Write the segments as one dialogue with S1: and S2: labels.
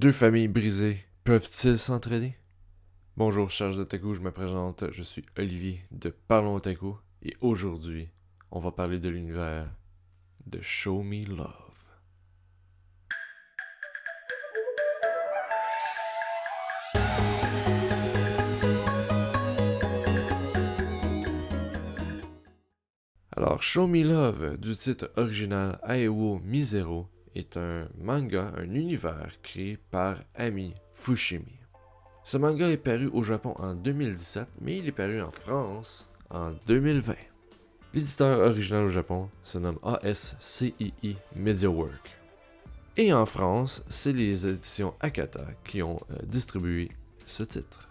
S1: Deux familles brisées peuvent-ils s'entraider? Bonjour chers otaku, je me présente, je suis Olivier de Parlons Otaku et aujourd'hui, on va parler de l'univers de Show Me Love. Alors, Show Me Love, du titre original Aewo Mizero, est un manga, un univers créé par Ami Fushimi. Ce manga est paru au Japon en 2017, mais il est paru en France en 2020. L'éditeur original au Japon se nomme ASCII MediaWorks. Et en France, c'est les éditions Akata qui ont distribué ce titre.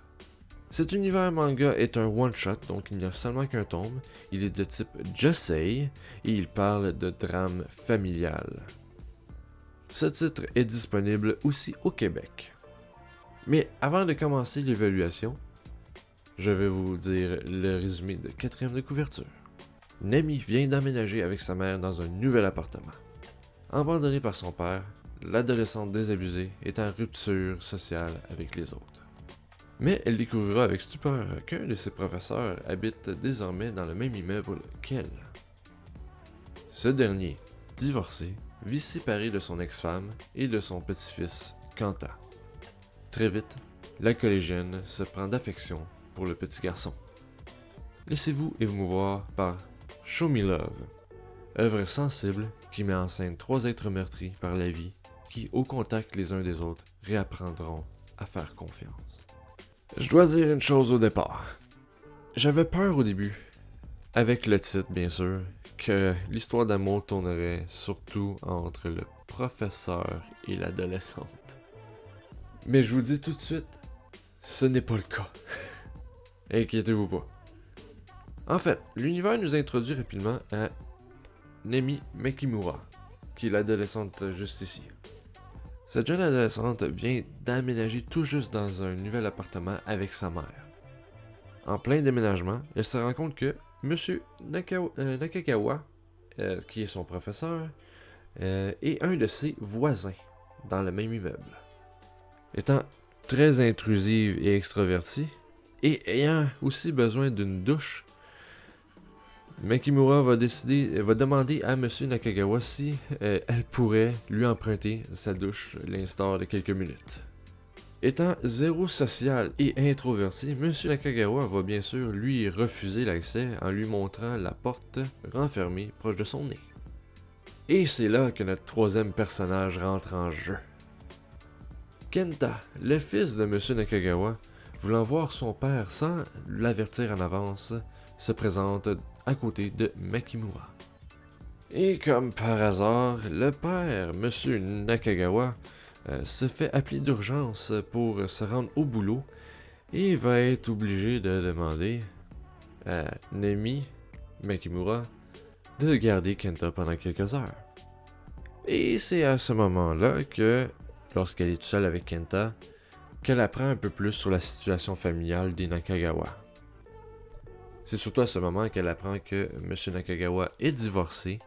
S1: Cet univers manga est un one-shot, donc il n'y a seulement qu'un tome. Il est de type Josei et il parle de drame familial. Ce titre est disponible aussi au Québec. Mais avant de commencer l'évaluation, je vais vous dire le résumé de quatrième de couverture. Nemi vient d'emménager avec sa mère dans un nouvel appartement. Abandonnée par son père, l'adolescente désabusée est en rupture sociale avec les autres. Mais elle découvrira avec stupeur qu'un de ses professeurs habite désormais dans le même immeuble qu'elle. Ce dernier, divorcé, vit séparé de son ex-femme et de son petit-fils, Kanta. Très vite, la collégienne se prend d'affection pour le petit garçon. Laissez-vous émouvoir par Show Me Love, œuvre sensible qui met en scène trois êtres meurtris par la vie qui, au contact les uns des autres, réapprendront à faire confiance. Je dois dire une chose au départ. J'avais peur au début, avec le titre bien sûr, que l'histoire d'amour tournerait surtout entre le professeur et l'adolescente. Mais je vous dis tout de suite, ce n'est pas le cas. Inquiétez-vous pas. En fait, l'univers nous introduit rapidement à Nemi Makimura, qui est l'adolescente juste ici. Cette jeune adolescente vient d'aménager tout juste dans un nouvel appartement avec sa mère. En plein déménagement, elle se rend compte que Monsieur Nakagawa, qui est son professeur, est un de ses voisins dans le même immeuble. Étant très intrusive et extravertie, et ayant aussi besoin d'une douche, Makimura va demander à Monsieur Nakagawa si elle pourrait lui emprunter sa douche l'instant de quelques minutes. Étant zéro social et introverti, Monsieur Nakagawa va bien sûr lui refuser l'accès en lui montrant la porte renfermée proche de son nez. Et c'est là que notre troisième personnage rentre en jeu. Kenta, le fils de Monsieur Nakagawa, voulant voir son père sans l'avertir en avance, se présente à côté de Makimura. Et comme par hasard, le père, Monsieur Nakagawa, se fait appeler d'urgence pour se rendre au boulot et va être obligé de demander à Nemi Makimura de garder Kenta pendant quelques heures. Et c'est à ce moment-là que, lorsqu'elle est toute seule avec Kenta, qu'elle apprend un peu plus sur la situation familiale des Nakagawa. C'est surtout à ce moment qu'elle apprend que M. Nakagawa est divorcé,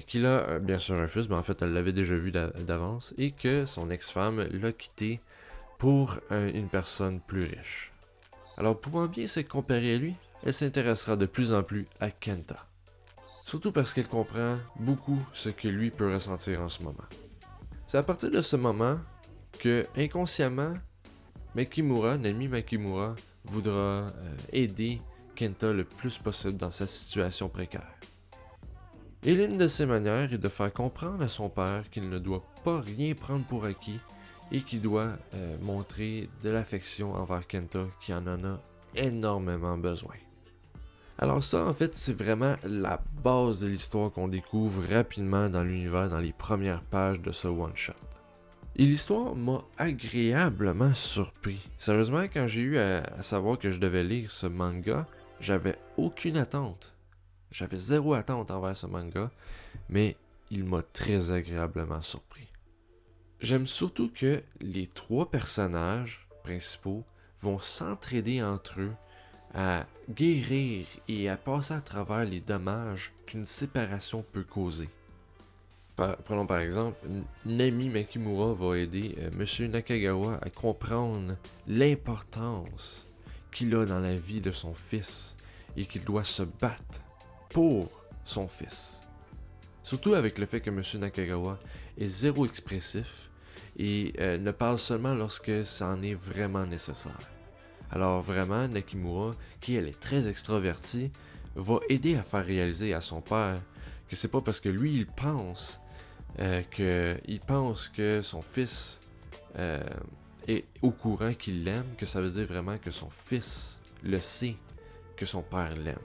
S1: qu'il a bien sûr un fils, mais en fait elle l'avait déjà vu d'avance, et que son ex-femme l'a quitté pour une personne plus riche. Alors pouvant bien se comparer à lui, elle s'intéressera de plus en plus à Kenta. Surtout parce qu'elle comprend beaucoup ce que lui peut ressentir en ce moment. C'est à partir de ce moment que, inconsciemment, Nemi Makimura voudra aider Kenta le plus possible dans sa situation précaire. Et l'une de ses manières est de faire comprendre à son père qu'il ne doit pas rien prendre pour acquis et qu'il doit montrer de l'affection envers Kenta qui en a énormément besoin. Alors ça, en fait, c'est vraiment la base de l'histoire qu'on découvre rapidement dans l'univers dans les premières pages de ce one-shot. Et l'histoire m'a agréablement surpris. Sérieusement, quand j'ai eu à savoir que je devais lire ce manga, j'avais aucune attente. J'avais zéro attente envers ce manga, mais il m'a très agréablement surpris. J'aime surtout que les trois personnages principaux vont s'entraider entre eux à guérir et à passer à travers les dommages qu'une séparation peut causer. Prenons par exemple, Nami Makimura va aider Monsieur Nakagawa à comprendre l'importance qu'il a dans la vie de son fils et qu'il doit se battre pour son fils. Surtout avec le fait que Monsieur Nakagawa est zéro expressif et ne parle seulement lorsque ça en est vraiment nécessaire. Alors vraiment, Nakimura, qui elle est très extravertie, va aider à faire réaliser à son père que c'est pas parce que lui il pense que son fils est au courant qu'il l'aime, que ça veut dire vraiment que son fils le sait que son père l'aime.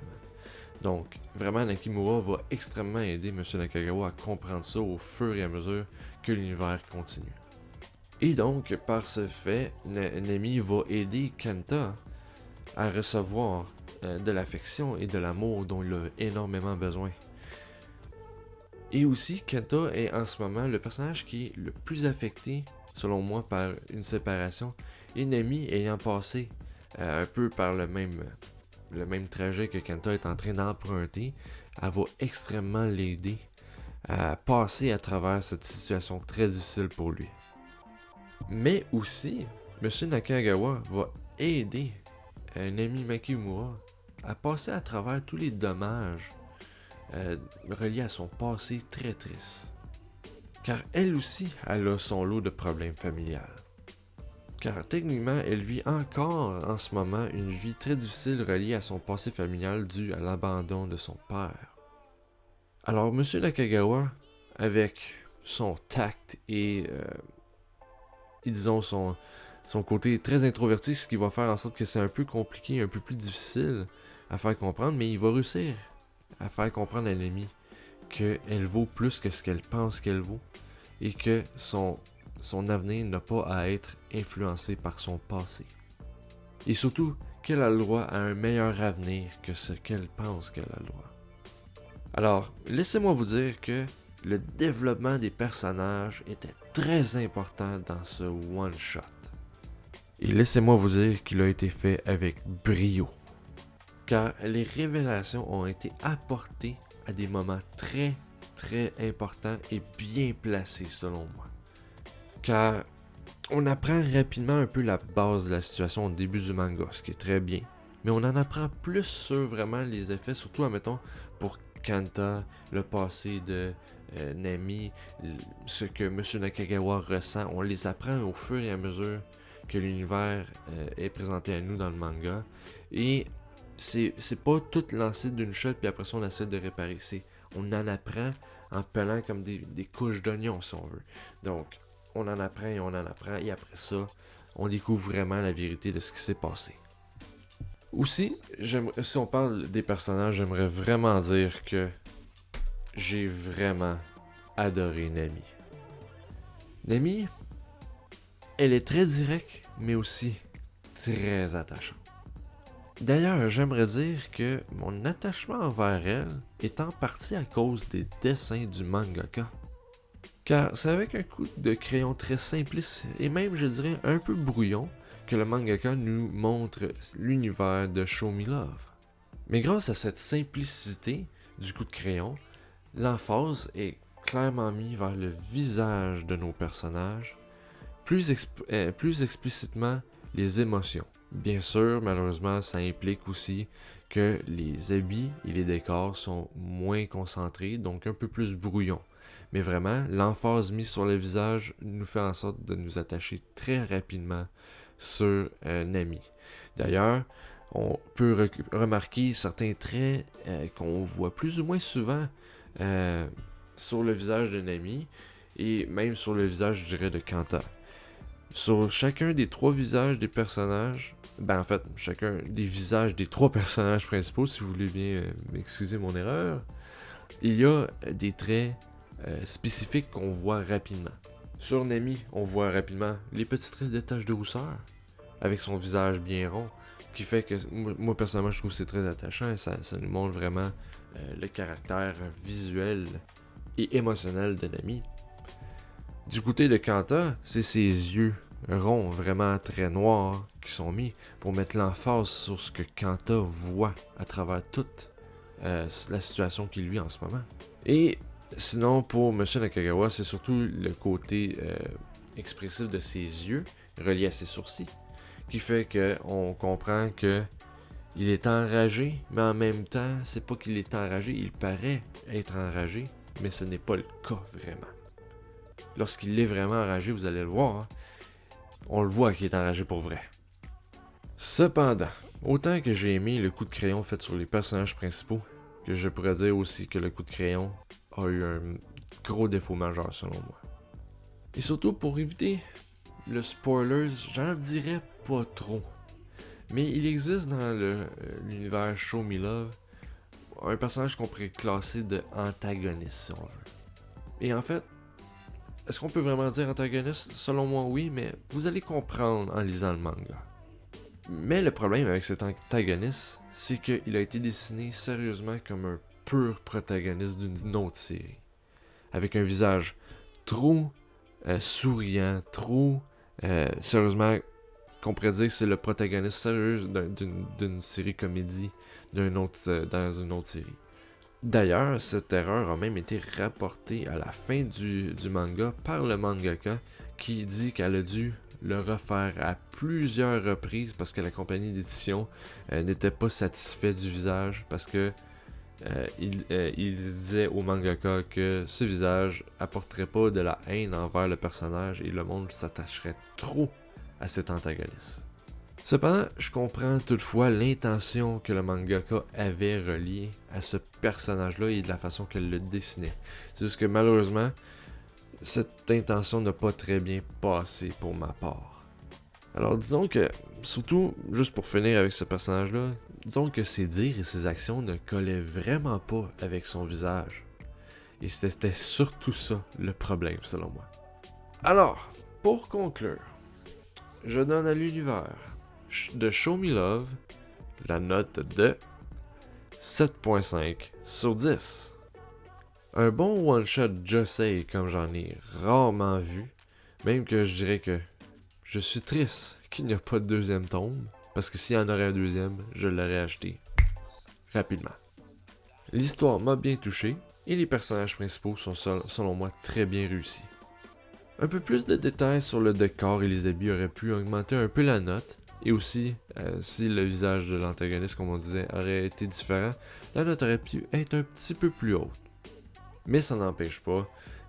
S1: Donc, vraiment, Nakimura va extrêmement aider M. Nakagawa à comprendre ça au fur et à mesure que l'univers continue. Et donc, par ce fait, Nami va aider Kenta à recevoir de l'affection et de l'amour dont il a énormément besoin. Et aussi, Kenta est en ce moment le personnage qui est le plus affecté, selon moi, par une séparation. Et Nami ayant passé un peu par le même trajet que Kenta est en train d'emprunter, elle va extrêmement l'aider à passer à travers cette situation très difficile pour lui. Mais aussi, M. Nakagawa va aider Nami Makimura à passer à travers tous les dommages reliés à son passé très triste. Car elle aussi, elle a son lot de problèmes familiales. Car techniquement, elle vit encore en ce moment une vie très difficile reliée à son passé familial dû à l'abandon de son père. Alors, M. Nakagawa, avec son tact et disons son côté très introverti, ce qui va faire en sorte que c'est un peu compliqué, un peu plus difficile à faire comprendre, mais il va réussir à faire comprendre à Nami qu'elle vaut plus que ce qu'elle pense qu'elle vaut et que son avenir n'a pas à être influencé par son passé. Et surtout, qu'elle a le droit à un meilleur avenir que ce qu'elle pense qu'elle a le droit. Alors, laissez-moi vous dire que le développement des personnages était très important dans ce one-shot. Et laissez-moi vous dire qu'il a été fait avec brio. Car les révélations ont été apportées à des moments très, très importants et bien placés selon moi. Car on apprend rapidement un peu la base de la situation au début du manga, ce qui est très bien. Mais on en apprend plus sur vraiment les effets, surtout admettons pour Kanta, le passé de Nami, ce que M. Nakagawa ressent. On les apprend au fur et à mesure que l'univers est présenté à nous dans le manga. Et c'est pas tout lancé d'une shot puis après ça on essaie de réparer. On en apprend en pelant comme des couches d'oignons si on veut. Donc on en apprend et on en apprend et après ça on découvre vraiment la vérité de ce qui s'est passé. Aussi, si on parle des personnages, j'aimerais vraiment dire que j'ai vraiment adoré Nami. Nami, elle est très directe, mais aussi très attachante. D'ailleurs, j'aimerais dire que mon attachement envers elle est en partie à cause des dessins du mangaka. Car c'est avec un coup de crayon très simpliste et même, je dirais, un peu brouillon que le mangaka nous montre l'univers de Show Me Love. Mais grâce à cette simplicité du coup de crayon, l'emphase est clairement mise vers le visage de nos personnages, plus explicitement les émotions. Bien sûr, malheureusement, ça implique aussi que les habits et les décors sont moins concentrés, donc un peu plus brouillons. Mais vraiment, l'emphase mise sur le visage nous fait en sorte de nous attacher très rapidement sur Nami. D'ailleurs, on peut remarquer certains traits qu'on voit plus ou moins souvent sur le visage de Nami et même sur le visage, je dirais, de Kanta. Sur chacun des trois visages des personnages, en fait, chacun des visages des trois personnages principaux, si vous voulez bien m'excuser mon erreur, il y a des traits spécifiques qu'on voit rapidement. Sur Nami, on voit rapidement les petits traits de taches de rousseur, avec son visage bien rond, qui fait que, moi personnellement, je trouve que c'est très attachant et ça nous montre vraiment le caractère visuel et émotionnel de Nami. Du côté de Kanta, c'est ses yeux ronds, vraiment très noirs, qui sont mis pour mettre l'emphase sur ce que Kanta voit à travers toute la situation qu'il vit en ce moment. Et Sinon, pour Monsieur Nakagawa, c'est surtout le côté expressif de ses yeux, relié à ses sourcils, qui fait qu'on comprend que il est enragé, mais en même temps, c'est pas qu'il est enragé, il paraît être enragé, mais ce n'est pas le cas vraiment. Lorsqu'il est vraiment enragé, vous allez le voir, hein, on le voit qu'il est enragé pour vrai. Cependant, autant que j'ai aimé le coup de crayon fait sur les personnages principaux, que je pourrais dire aussi que le coup de crayon a eu un gros défaut majeur selon moi. Et surtout pour éviter le spoilers, j'en dirais pas trop. Mais il existe dans l'univers Show Me Love un personnage qu'on pourrait classer de antagoniste si on veut. Et en fait, est-ce qu'on peut vraiment dire antagoniste? Selon moi oui, mais vous allez comprendre en lisant le manga. Mais le problème avec cet antagoniste, c'est qu'il a été dessiné sérieusement comme un pur protagoniste d'une autre série. Avec un visage trop souriant, trop sérieusement, qu'on pourrait dire que c'est le protagoniste sérieux d'une série comédie dans une autre série. D'ailleurs, cette erreur a même été rapportée à la fin du manga par le mangaka qui dit qu'elle a dû le refaire à plusieurs reprises parce que la compagnie d'édition n'était pas satisfait du visage parce que il disait au mangaka que ce visage apporterait pas de la haine envers le personnage et le monde s'attacherait trop à cet antagoniste. Cependant, je comprends toutefois l'intention que le mangaka avait reliée à ce personnage-là et de la façon qu'elle le dessinait. C'est juste que malheureusement, cette intention n'a pas très bien passé pour ma part. Alors disons que, surtout, juste pour finir avec ce personnage-là, disons que ses dires et ses actions ne collaient vraiment pas avec son visage. Et c'était surtout ça le problème selon moi. Alors, pour conclure, je donne à l'univers de Show Me Love la note de 7.5 sur 10. Un bon one-shot Josei comme j'en ai rarement vu, même que je dirais que je suis triste qu'il n'y a pas de deuxième tome, parce que s'il y en aurait un deuxième, je l'aurais acheté rapidement. L'histoire m'a bien touché, et les personnages principaux sont selon moi très bien réussis. Un peu plus de détails sur le décor et les habits auraient pu augmenter un peu la note, et aussi, si le visage de l'antagoniste, comme on disait, aurait été différent, la note aurait pu être un petit peu plus haute. Mais ça n'empêche pas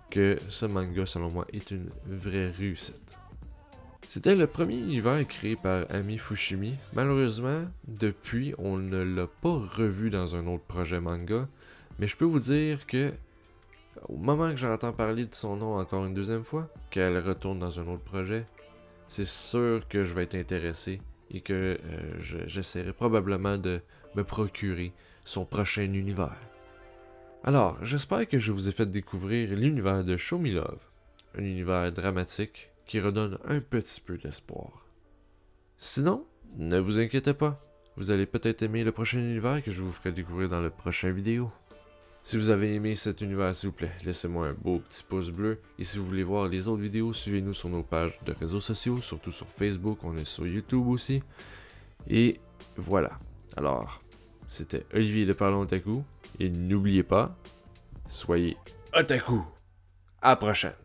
S1: que ce manga, selon moi, est une vraie réussite. C'était le premier univers créé par Ami Fushimi. Malheureusement, depuis, on ne l'a pas revu dans un autre projet manga, mais je peux vous dire que au moment que j'entends parler de son nom encore une deuxième fois, qu'elle retourne dans un autre projet, c'est sûr que je vais être intéressé et que j'essaierai probablement de me procurer son prochain univers. Alors, j'espère que je vous ai fait découvrir l'univers de Show Me Love, un univers dramatique qui redonne un petit peu d'espoir. Sinon, ne vous inquiétez pas, vous allez peut-être aimer le prochain univers que je vous ferai découvrir dans la prochaine vidéo. Si vous avez aimé cet univers, s'il vous plaît, laissez-moi un beau petit pouce bleu. Et si vous voulez voir les autres vidéos, suivez-nous sur nos pages de réseaux sociaux, surtout sur Facebook, on est sur YouTube aussi. Et voilà. Alors, c'était Olivier de Parlons Otaku. Et n'oubliez pas, soyez otaku. À la prochaine.